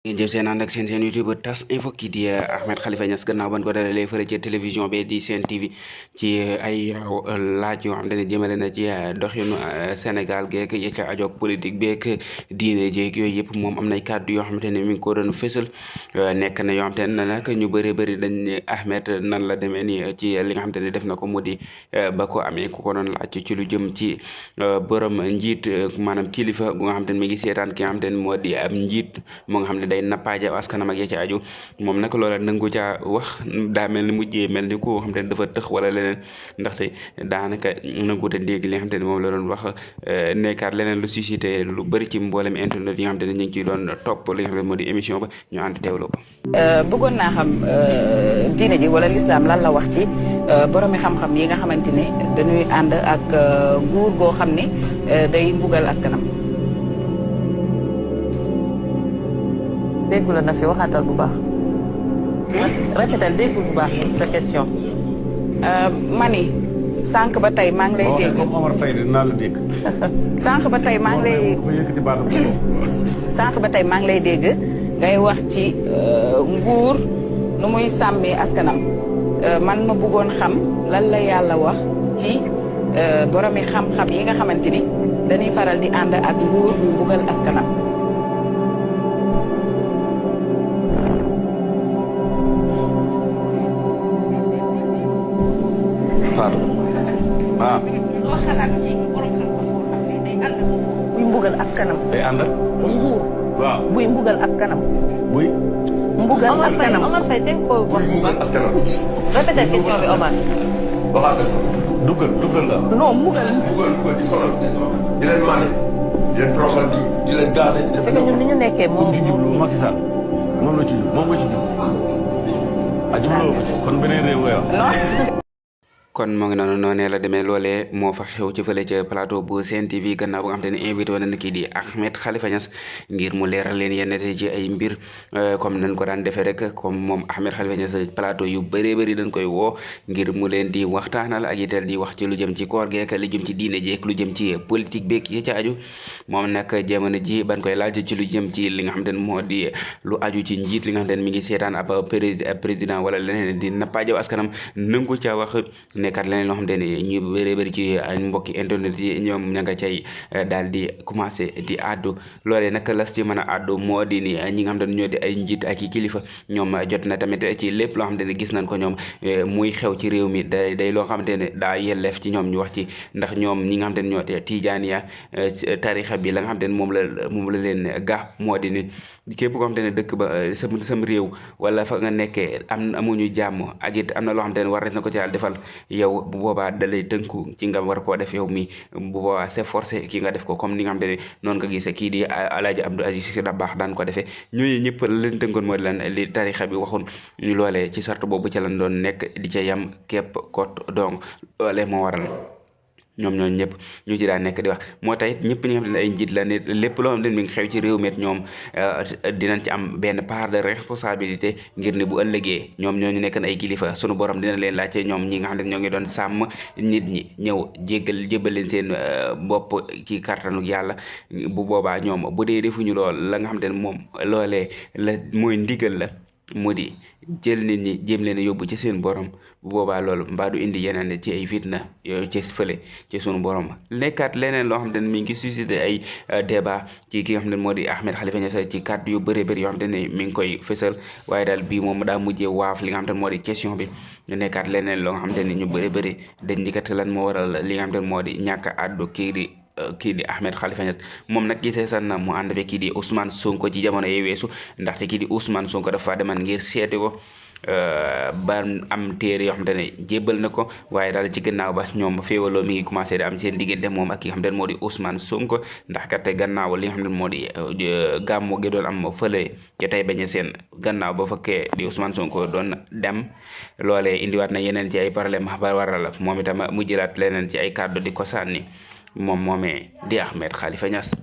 ngeen jëf seen ànd ak seen YouTube tas info kii di Ahmed Khalifa Niass gannaaw ban ko dalalee fële ci télévision bi di Sen TV ci ay laaj yoo xam ne jëmale na ci doxinu Sénégal geek yi ca ajoog politique beek diine jeeg yooyu yëpp moom am nay kàddu yoo xamante ne mi ngi ko doon fësal nekk na yoo xamante ne nag ñu bëri bëri dañ ne Ahmed nan la demee ni ci li nga xamante ne def na ko mu di ba ko amee ku ko doon laaj ci lu jëm ci borom njiit maanaam kilifa gu nga xamante ne mi ngi seetaan ki nga xamante ne moo di am njiit moo nga xam ne day nappaaje askanam ak ya ci aju moom nag loola nangu caa wax daa mel ni mujjee mel ni ku xam te ne dafa tëx wala leneen ndaxte daanaka nanguute dégg li nga xam te ne moom la doon wax nekkaat leneen lu suscité lu bëri ci mboolem internet yi nga xam te ne ñu ngi ciy doon topp li nga xam ne moo di émission ba ñu ànd teewlu ko. bëggoon naa xam diine ji wala lislaam lan la wax ci boromi xam-xam yi nga xamante ni dañuy ànd ak nguur goo xam ni day mbugal askanam. déggula na fi waxaatal bu baax. répétal déggul bu baax sa question. mani sànq ba tey maa ngi lay dégg. comme Omar Faye dinaa la dégg. sànq ba tey maa ngi lay. sànq ba tey maa ngi lay dégg ngay wax ci nguur nu muy sàmmee askanam man ma bëggoon xam lan la yàlla wax ci boromi xam-xam yi nga xamante ni dañuy faral di ànd ak nguur buy mbugal askanam. loo xalaat ci borom xam-xam boo xam ne day ànd buy mbugal askanam. day ànd ak. nguur. waaw buy mbugal askanam. buy. mbugal askanam Omar Faye dégg ko wax bu baax. askanam. répété question bi Omar. waxaatal sax. duggal la. non mbugal. Mbugal di sonal. di leen mate. di leen toroxal di leen gaase di def. c'est que ñun ni ñu nekkee moom ci jublu Macky Sall moom la ci jublu moom nga ci jublu. ah jubloo ko ci kon beneen réew nga wax. kon moo ngi noonu noonee la demee loolee moo fa xew ci fële ca plateau bu Sen TV gannaaw bu nga xam te ne invité woon na kii di Ahmed Khalifa Niass ngir mu leeral leen yenn ci ay mbir comme nañ ko daan defee rek comme moom Ahmed Khalifa Niass plateau yu bëree bëri dañ koy woo ngir mu leen di waxtaanal ak itam di wax ci lu jëm ci koor geek lu jëm ci diine jeek lu jëm ci politique beeg yi ca aju moom nag jamono ji ban koy laaj ci lu jëm ci li nga xam te ne moo di lu aju ci njiit li nga xam te ne mi ngi seetaan ab président wala leneen di nappaajaw askanam nangu ca wax nekkat leneen loo xam te ne ñu bëri bëri ci mbokki internet yi ñoom ña nga cay daal di commencé di àddu loolee nag las ci mën a àddu moo di ni ñi nga xam te ne ñoo di ay njiit ak i kilifa ñoom jot na tamit ci lépp loo xam te ne gis nañ ko ñoom muy xew ci réew mi day loo xam te ne daa yelleef ci ñoom ñu wax ci ndax ñoom ñi nga xam te ne ñoo di tijaaniya tarixa bi la nga xam te ne moom la leen ga moo di ni képp koo xam te ne dëkk ba sam réew wala fa nga nekkee amuñu jàmm ak it am na loo xam te ne war na ko ci yàlla defal yow bu boobaa dalay tënku ci nga war koo def yow mi bu boobaa c'est forcé ki nga def ko comme ni nga xam te ne noonu nga gisee kii di Alaaji Abdou Aziz Sy Dabakh daan ko defee ñooñu ñëpp leen tënkoon mooy lan li tarixa bi waxoon ñu loolee ci sart boobu ca lan doon nekk di ca yam képp kot donc loolee moo waral ñoom ñooñu ñëpp ñu ci daan nekk di wax moo tax it ñëpp ñi nga xam ne ay njiit la ne lépp loo xam ne mi ngi xew ci réew mi ñoom dinañ ci am benn part de responsabilité ngir ne bu ëllëgee ñoom ñooñu nekk na ay kilifa sunu borom dina leen laajte ñoom ñi nga xam ne ñoo ngi doon sàmm nit ñi ñëw jébbal leen seen bopp ci kàttanu yàlla bu boobaa ñoom bu dee defuñu lool la nga xam ne moom loolee la mooy ndigal la mu di jël nit ñi jéem leen a yóbbu ci seen borom bu boobaa loolu mbaa du indi yeneen ci ay fitna yooyu ci fële ci sunu borom nekkaat leneen loo xam ne mi ngi suscité ay débat ci ki nga xam ne moo di Ahmed Khalifa Niass ci kàddu yu bëree bëri yoo xam ne mi ngi koy fësal waaye daal bii moom daa mujjee waaf li nga xam ne moo di question bi nekkaat leneen loo nga xam ne ñu bëri bëri dañ njëkkat lan moo waral li nga xam ne moo di ñàkk a àddu kii di Ahmed Khalifa Niass moom nag gisee san na mu ànd fee kii di Ousmane Sonko ci jamono yi weesu ndaxte kii di Ousmane Sonko dafa deman ngir seeti ko ba am téere yoo xamante ne jébbal na ko waaye daal ci gannaaw ba ñoom féewaloo mi ngi commencé di am seen diggante moom ak ki nga xam ne moo di Ousmane Sonko ndax kat gannaaw li nga xam ne moo di gàmmu gi doon am fële ca tey bañ a seen gannaaw ba fekkee di Ousmane Sonko doon dem loolee indiwaat na yeneen ci ay problème ba waral moom itam mu jëlaat leneen ci ay kàddu di ko sànni moom moomee di Ahmed Khalifa Niass